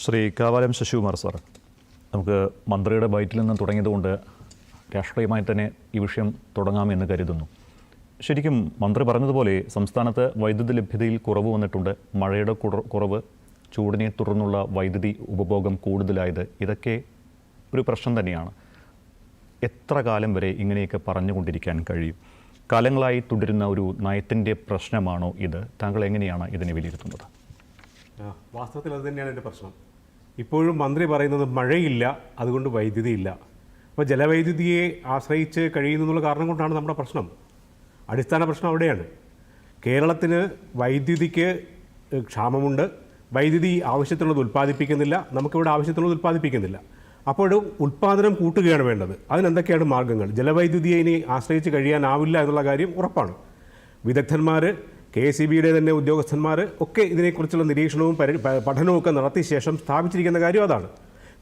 Shri Kavalam Sasikumar sir, നമുക്ക് മന്ത്രിയുടെ ബൈറ്റിൽ നിന്ന് തുടങ്ങിയതുകൊണ്ട് രാഷ്ട്രീയമായി തന്നെ ഈ വിഷയം തുടങ്ങാമെന്ന് കരുതുന്നു. ശരിക്കും മന്ത്രി പറഞ്ഞതുപോലെ സംസ്ഥാനത്ത് വൈദ്യുതി ലഭ്യതയിൽ കുറവ് വന്നിട്ടുണ്ട്. മഴയുടെ കുറവ്, ചൂടിനെ തുടർന്നുള്ള വൈദ്യുതി ഉപഭോഗം കൂടുതലായത്, ഇതൊക്കെ ഒരു പ്രശ്നം തന്നെയാണ്. എത്ര കാലം വരെ ഇങ്ങനെയൊക്കെ പറഞ്ഞുകൊണ്ടിരിക്കാൻ കഴിയും? കാലങ്ങളായി തുടരുന്ന ഒരു നയത്തിൻ്റെ പ്രശ്നമാണോ ഇത്? താങ്കൾ എങ്ങനെയാണ് ഇതിനെ വിലയിരുത്തുന്നത്? വാസ്തവത്തിൽ അത് തന്നെയാണ് എൻ്റെ പ്രശ്നം. ഇപ്പോഴും മന്ത്രി പറയുന്നത് മഴയില്ല, അതുകൊണ്ട് വൈദ്യുതി ഇല്ല. അപ്പോൾ ജലവൈദ്യുതിയെ ആശ്രയിച്ച് കഴിയുന്നുള്ള കാരണം കൊണ്ടാണ് നമ്മുടെ പ്രശ്നം. അടിസ്ഥാന പ്രശ്നം അവിടെയാണ്. കേരളത്തിന് വൈദ്യുതിക്ക് ക്ഷാമമുണ്ട്. വൈദ്യുതി ആവശ്യത്തിനുള്ളത് ഉൽപ്പാദിപ്പിക്കുന്നില്ല. നമുക്കിവിടെ ആവശ്യത്തിനുള്ളത് ഉൽപ്പാദിപ്പിക്കുന്നില്ല. അപ്പോൾ ഉൽപ്പാദനം കൂട്ടുകയാണ് വേണ്ടത്. അതിനെന്തൊക്കെയാണ് മാർഗ്ഗങ്ങൾ? ജലവൈദ്യുതിയെ ഇനി ആശ്രയിച്ച് കഴിയാനാവില്ല എന്നുള്ള കാര്യം ഉറപ്പാണ്. വിദഗ്ധന്മാർ, KSEBയുടെ തന്നെ ഉദ്യോഗസ്ഥന്മാർ ഒക്കെ ഇതിനെക്കുറിച്ചുള്ള നിരീക്ഷണവും പഠനവും ഒക്കെ നടത്തിയ ശേഷം സ്ഥാപിച്ചിരിക്കുന്ന കാര്യം അതാണ്.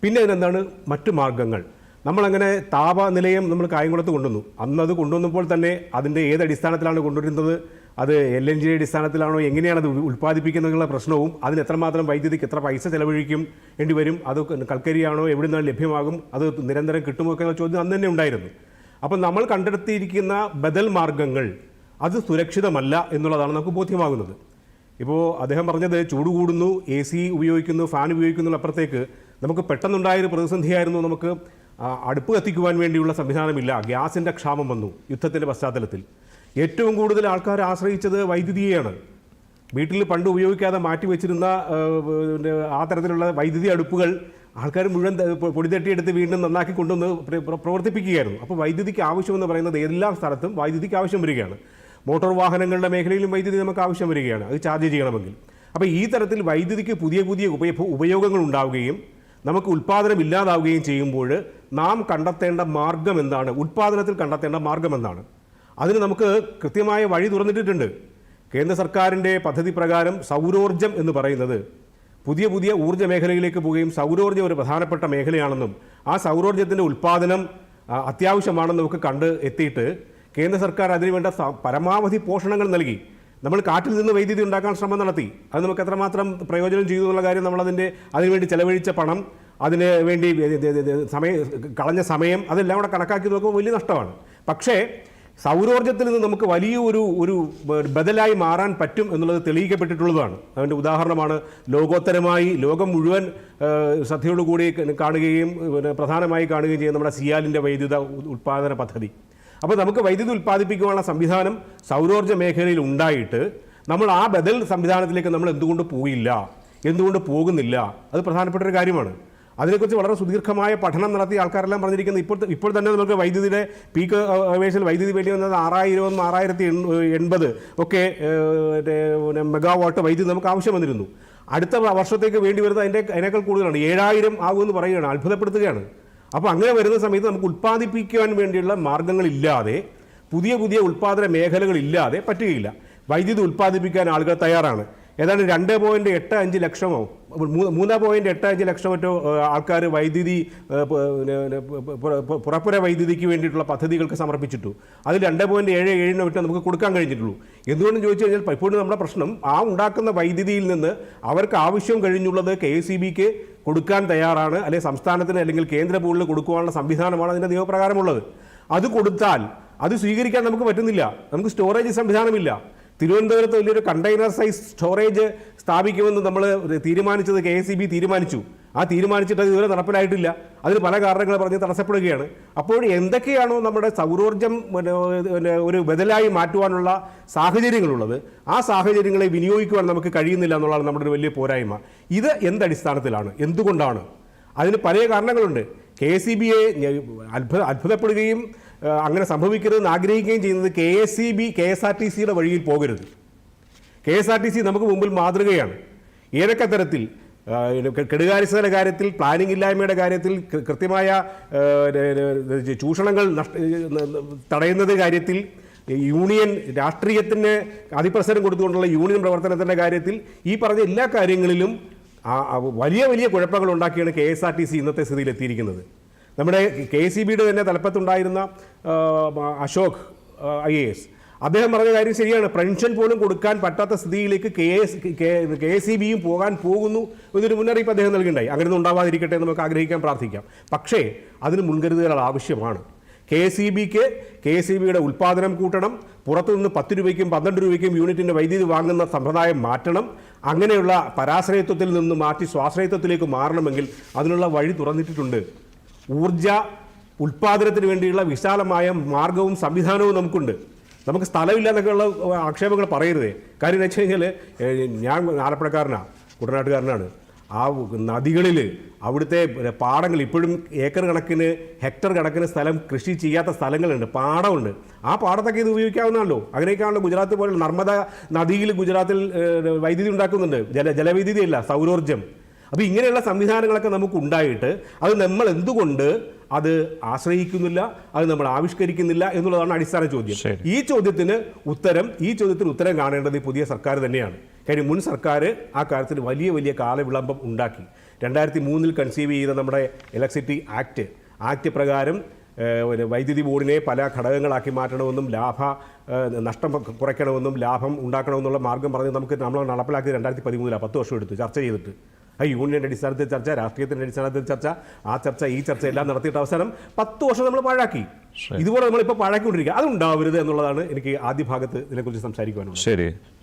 പിന്നെ അതിനെന്താണ് മറ്റു മാർഗ്ഗങ്ങൾ? നമ്മളങ്ങനെ താപനിലയം നമ്മൾ കായംകുളത്ത് കൊണ്ടുവന്നു. അന്നത് കൊണ്ടുവന്നപ്പോൾ തന്നെ അതിൻ്റെ ഏത് അടിസ്ഥാനത്തിലാണ് കൊണ്ടുവരുന്നത്? അത് LNG അടിസ്ഥാനത്തിലാണോ? എങ്ങനെയാണ് അത് ഉൽപ്പാദിപ്പിക്കുന്നതിനുള്ള പ്രശ്നവും അതിന് എത്രമാത്രം വൈദ്യുതിക്ക് എത്ര പൈസ ചെലവഴിക്കും വേണ്ടി വരും? അത് കൽക്കരിയാണോ? എവിടെ നിന്നാണ് ലഭ്യമാകും? അത് നിരന്തരം കിട്ടുമോ എന്നുള്ള ചോദ്യം അന്ന് തന്നെ ഉണ്ടായിരുന്നു. അപ്പം നമ്മൾ കണ്ടെത്തിയിരിക്കുന്ന ബദൽ മാർഗ്ഗങ്ങൾ അത് സുരക്ഷിതമല്ല എന്നുള്ളതാണ് നമുക്ക് ബോധ്യമാകുന്നത്. ഇപ്പോൾ അദ്ദേഹം പറഞ്ഞത് ചൂട് കൂടുന്നു, AC ഉപയോഗിക്കുന്നു, ഫാൻ ഉപയോഗിക്കുന്നതിന് അപ്പുറത്തേക്ക് നമുക്ക് പെട്ടെന്നുണ്ടായൊരു പ്രതിസന്ധിയായിരുന്നു. നമുക്ക് അടുപ്പ് കത്തിക്കുവാൻ വേണ്ടിയുള്ള സംവിധാനമില്ല. ഗ്യാസിൻ്റെ ക്ഷാമം വന്നു യുദ്ധത്തിൻ്റെ പശ്ചാത്തലത്തിൽ. ഏറ്റവും കൂടുതൽ ആൾക്കാർ ആശ്രയിച്ചത് വൈദ്യുതിയെയാണ്. വീട്ടിൽ പണ്ട് ഉപയോഗിക്കാതെ മാറ്റി വെച്ചിരുന്ന ആ തരത്തിലുള്ള വൈദ്യുതി അടുപ്പുകൾ ആൾക്കാർ മുഴുവൻ പൊടിതട്ടിയെടുത്ത് വീണ്ടും നന്നാക്കി കൊണ്ടുവന്ന് പ്രവർത്തിപ്പിക്കുകയായിരുന്നു. അപ്പോൾ വൈദ്യുതിക്ക് ആവശ്യമെന്ന് പറയുന്നത് എല്ലാ സ്ഥലത്തും വൈദ്യുതിക്ക് ആവശ്യം വരികയാണ്. മോട്ടോർ വാഹനങ്ങളുടെ മേഖലയിലും വൈദ്യുതി നമുക്ക് ആവശ്യം വരികയാണ്, അത് ചാർജ് ചെയ്യണമെങ്കിൽ. അപ്പോൾ ഈ തരത്തിൽ വൈദ്യുതിക്ക് പുതിയ പുതിയ ഉപയോഗങ്ങൾ ഉണ്ടാവുകയും നമുക്ക് ഉൽപ്പാദനം ഇല്ലാതാവുകയും ചെയ്യുമ്പോൾ നാം കണ്ടെത്തേണ്ട മാർഗം എന്താണ്? ഉൽപ്പാദനത്തിൽ കണ്ടെത്തേണ്ട മാർഗം എന്താണ്? അതിന് നമുക്ക് കൃത്യമായ വഴി തുറന്നിട്ടിട്ടുണ്ട്. കേന്ദ്ര സർക്കാരിൻ്റെ പദ്ധതി പ്രകാരം സൗരോർജ്ജം എന്ന് പറയുന്നത് പുതിയ പുതിയ ഊർജ്ജ മേഖലയിലേക്ക് പോവുകയും സൗരോർജ്ജം ഒരു പ്രധാനപ്പെട്ട മേഖലയാണെന്നും ആ സൗരോർജ്ജത്തിൻ്റെ ഉൽപ്പാദനം അത്യാവശ്യമാണെന്നും നമുക്ക് കണ്ട് എത്തിയിട്ട് കേന്ദ്ര സർക്കാർ അതിനുവേണ്ട പരമാവധി പോഷണങ്ങൾ നൽകി. നമ്മൾ കാറ്റിൽ നിന്ന് വൈദ്യുതി ഉണ്ടാക്കാൻ ശ്രമം നടത്തി. അത് നമുക്ക് എത്രമാത്രം പ്രയോജനം ചെയ്തു എന്നുള്ള കാര്യം, അതിനുവേണ്ടി ചെലവഴിച്ച പണം, അതിന് വേണ്ടി കളഞ്ഞ സമയം, അതെല്ലാം കൂടെ കണക്കാക്കി നോക്കുമ്പോൾ വലിയ നഷ്ടമാണ്. പക്ഷേ സൗരോർജ്ജത്തിൽ നിന്ന് നമുക്ക് വലിയ ഒരു ബദലായി മാറാൻ പറ്റും എന്നുള്ളത് തെളിയിക്കപ്പെട്ടിട്ടുള്ളതാണ്. അതിൻ്റെ ഉദാഹരണമാണ് ലോകോത്തരമായി ലോകം മുഴുവൻ ശ്രദ്ധയോടുകൂടി കാണുകയും പ്രധാനമായി കാണുകയും ചെയ്യുന്ന നമ്മുടെ സിയാലിൻ്റെ വൈദ്യുത ഉൽപ്പാദന പദ്ധതി. അപ്പോൾ നമുക്ക് വൈദ്യുതി ഉൽപ്പാദിപ്പിക്കാനുള്ള സംവിധാനം സൗരോർജ്ജ മേഖലയിൽ ഉണ്ടായിട്ട് നമ്മൾ ആ ബദൽ സംവിധാനത്തിലേക്ക് നമ്മൾ എന്തുകൊണ്ട് പോകുന്നില്ല? അത് പ്രധാനപ്പെട്ട ഒരു കാര്യമാണ്. അതിനെക്കുറിച്ച് വളരെ സുദീർഘമായ പഠനം നടത്തിയ ആൾക്കാരെല്ലാം പറഞ്ഞിരിക്കുന്നത് ഇപ്പോൾ തന്നെ നമുക്ക് വൈദ്യുതിയുടെ പീക്ക് അവേഴ്സിൽ വൈദ്യുതി വേണ്ടി വന്നത് 6000 6080 ഒക്കെ മെഗാവാട്ട് വൈദ്യുതി നമുക്ക് ആവശ്യം വന്നിരുന്നു. അടുത്ത വർഷത്തേക്ക് വേണ്ടി വരുന്നത് അതിനേക്കാൾ കൂടുതലാണ്. 7000 ആകുമെന്ന് പറയുകയാണ്. അത്ഭുതപ്പെടുത്തുകയാണ്. അപ്പോൾ അങ്ങനെ വരുന്ന സമയത്ത് നമുക്ക് ഉൽപ്പാദിപ്പിക്കുവാൻ വേണ്ടിയുള്ള മാർഗ്ഗങ്ങളില്ലാതെ, പുതിയ പുതിയ ഉൽപ്പാദന മേഖലകളില്ലാതെ പറ്റുകയില്ല. വൈദ്യുതി ഉൽപ്പാദിപ്പിക്കാൻ ആളുകൾ തയ്യാറാണ്. ഏതാണ്ട് 2.85 ലക്ഷമോ 3.85 ലക്ഷം മറ്റോ ആൾക്കാർ വൈദ്യുതി പുറപ്പുര വൈദ്യുതിക്ക് വേണ്ടിയിട്ടുള്ള പദ്ധതികൾക്ക് സമർപ്പിച്ചിട്ടു. അതിൽ 2.77 മറ്റോ നമുക്ക് കൊടുക്കാൻ കഴിഞ്ഞിട്ടുള്ളൂ. എന്തുകൊണ്ടെന്ന് ചോദിച്ചു കഴിഞ്ഞാൽ ഇപ്പോഴും നമ്മുടെ പ്രശ്നം ആ ഉണ്ടാക്കുന്ന വൈദ്യുതിയിൽ നിന്ന് അവർക്ക് ആവശ്യം കഴിഞ്ഞുള്ളത് KSEBക്ക് കൊടുക്കാൻ തയ്യാറാണ്, അല്ലെങ്കിൽ സംസ്ഥാനത്തിന് അല്ലെങ്കിൽ കേന്ദ്ര പൂളിൽ കൊടുക്കുവാനുള്ള സംവിധാനമാണ് അതിൻ്റെ നിയമപ്രകാരമുള്ളത്. അത് കൊടുത്താൽ അത് സ്വീകരിക്കാൻ നമുക്ക് പറ്റുന്നില്ല. നമുക്ക് സ്റ്റോറേജ് സംവിധാനമില്ല. തിരുവനന്തപുരത്ത് വലിയൊരു കണ്ടെയ്നർ സൈസ് സ്റ്റോറേജ് സ്ഥാപിക്കുമെന്ന് നമ്മൾ തീരുമാനിച്ചത് KSEB തീരുമാനിച്ചു. ആ തീരുമാനിച്ചിട്ട് ഇതുവരെ നടപ്പിലായിട്ടില്ല. അതിന് പല കാരണങ്ങൾ പറഞ്ഞ് തടസ്സപ്പെടുകയാണ്. അപ്പോൾ എന്തൊക്കെയാണോ നമ്മുടെ സൗരോർജ്ജം ഒരു ബദലായി മാറ്റുവാനുള്ള സാഹചര്യങ്ങളുള്ളത്, ആ സാഹചര്യങ്ങളെ വിനിയോഗിക്കുവാൻ നമുക്ക് കഴിയുന്നില്ല എന്നുള്ളതാണ് നമ്മുടെ ഒരു വലിയ പോരായ്മ. ഇത് എന്തടിസ്ഥാനത്തിലാണ്? എന്തുകൊണ്ടാണ്? അതിന് പല കാരണങ്ങളുണ്ട്. KSEBയെ അത്ഭുതപ്പെടുകയും അങ്ങനെ സംഭവിക്കരുതെന്ന് ആഗ്രഹിക്കുകയും ചെയ്യുന്നത് KSRTCയുടെ വഴിയിൽ പോകരുത്. KSRTC നമുക്ക് മുമ്പിൽ മാതൃകയാണ്. ഏതൊക്കെ തരത്തിൽ കെടുകാര്യസ്ഥതയുടെ കാര്യത്തിൽ, പ്ലാനിംഗ് ഇല്ലായ്മയുടെ കാര്യത്തിൽ, കൃത്യമായ ചൂഷണങ്ങൾ തടയുന്നത് കാര്യത്തിൽ, യൂണിയൻ രാഷ്ട്രീയത്തിന് അതിപ്രസരം കൊടുത്തുകൊണ്ടുള്ള യൂണിയൻ പ്രവർത്തനത്തിൻ്റെ കാര്യത്തിൽ, ഈ പറഞ്ഞ എല്ലാ കാര്യങ്ങളിലും വലിയ വലിയ കുഴപ്പങ്ങൾ ഉണ്ടാക്കിയാണ് KSRTC ഇന്നത്തെ സ്ഥിതിയിലെത്തിയിരിക്കുന്നത്. നമ്മുടെ KSEBയുടെ തന്നെ തലപ്പത്തുണ്ടായിരുന്ന അശോക് IAS, അദ്ദേഹം പറഞ്ഞ കാര്യം ശരിയാണ്. പെൻഷൻ പോലും കൊടുക്കാൻ പറ്റാത്ത സ്ഥിതിയിലേക്ക് KSEB-യും പോകാൻ പോകുന്നു എന്നൊരു മുന്നറിയിപ്പ് അദ്ദേഹം നൽകുന്നുണ്ടായി. അങ്ങനെയൊന്നും ഉണ്ടാവാതിരിക്കട്ടെ എന്ന് നമുക്ക് ആഗ്രഹിക്കാൻ, പ്രാർത്ഥിക്കാം. പക്ഷേ അതിന് മുൻകരുതലുകൾ ആവശ്യമാണ്. KSEB-യുടെ ഉൽപ്പാദനം കൂട്ടണം, പുറത്തുനിന്ന് 10 രൂപയ്ക്കും 12 രൂപയ്ക്കും യൂണിറ്റിൻ്റെ വൈദ്യുതി വാങ്ങുന്ന സമ്പ്രദായം മാറ്റണം. അങ്ങനെയുള്ള പരാശ്രയത്വത്തിൽ നിന്ന് മാറ്റി സ്വാശ്രയത്വത്തിലേക്ക് മാറണമെങ്കിൽ അതിനുള്ള വഴി തുറന്നിട്ടിട്ടുണ്ട്. ഊർജ ഉൽപ്പാദനത്തിന് വേണ്ടിയുള്ള വിശാലമായ മാർഗവും സംവിധാനവും നമുക്കുണ്ട്. നമുക്ക് സ്ഥലമില്ല എന്നൊക്കെയുള്ള ആക്ഷേപങ്ങൾ പറയരുതേ. കാര്യം എന്ന് വെച്ച് കഴിഞ്ഞാൽ ഞാൻ ആലപ്പുഴക്കാരനാണ്, കുട്ടനാട്ടുകാരനാണ്. ആ നദികളിൽ അവിടുത്തെ പാടങ്ങൾ ഇപ്പോഴും ഏക്കർ കണക്കിന്, ഹെക്ടർ കണക്കിന് സ്ഥലം കൃഷി ചെയ്യാത്ത സ്ഥലങ്ങളുണ്ട്, പാടമുണ്ട്. ആ പാടത്തൊക്കെ ഇത് ഉപയോഗിക്കാവുന്നതാണല്ലോ. അങ്ങനെയൊക്കെയാണല്ലോ ഗുജറാത്ത് പോലുള്ള നർമ്മദ നദിയിൽ ഗുജറാത്തിൽ വൈദ്യുതി ഉണ്ടാക്കുന്നുണ്ട്. ജലവൈദ്യുതി അല്ല, സൗരോർജ്ജം. അപ്പോൾ ഇങ്ങനെയുള്ള സംവിധാനങ്ങളൊക്കെ നമുക്ക് ഉണ്ടായിട്ട് അത് നമ്മൾ എന്തുകൊണ്ട് അത് ആശ്രയിക്കുന്നില്ല, അത് നമ്മൾ ആവിഷ്കരിക്കുന്നില്ല എന്നുള്ളതാണ് അടിസ്ഥാന ചോദ്യം. ഈ ചോദ്യത്തിന് ഉത്തരം കാണേണ്ടത് ഈ പുതിയ സർക്കാർ തന്നെയാണ്. കാര്യം മുൻ സർക്കാർ ആ കാര്യത്തിൽ വലിയ വലിയ കാലവിളംബം ഉണ്ടാക്കി. 2003 കൺസീവ് ചെയ്ത നമ്മുടെ ഇലക്ട്രിസിറ്റി ആക്ട് പ്രകാരം വൈദ്യുതി ബോർഡിനെ പല ഘടകങ്ങളാക്കി മാറ്റണമെന്നും നഷ്ടം കുറയ്ക്കണമെന്നും ലാഭം ഉണ്ടാക്കണമെന്നുള്ള മാർഗം പറഞ്ഞ് നമ്മൾ നടപ്പിലാക്കിയത് 2013, 10 വർഷം എടുത്തു ചർച്ച ചെയ്തിട്ട്. യൂണിയൻ്റെ അടിസ്ഥാനത്തിൽ ചർച്ച, രാഷ്ട്രീയത്തിൻ്റെ അടിസ്ഥാനത്തിൽ ചർച്ച, ഈ ചർച്ച എല്ലാം നടത്തിയിട്ട് അവസാനം 10 വർഷം നമ്മൾ പാഴാക്കി. ഇതുപോലെ നമ്മളിപ്പോൾ പാഴാക്കിക്കൊണ്ടിരിക്കുക. അതുണ്ടാവരുത് എന്നുള്ളതാണ് എനിക്ക് ആദ്യ ഭാഗത്ത് ഇതിനെക്കുറിച്ച് സംസാരിക്കുവാനുള്ളത്. ശരി.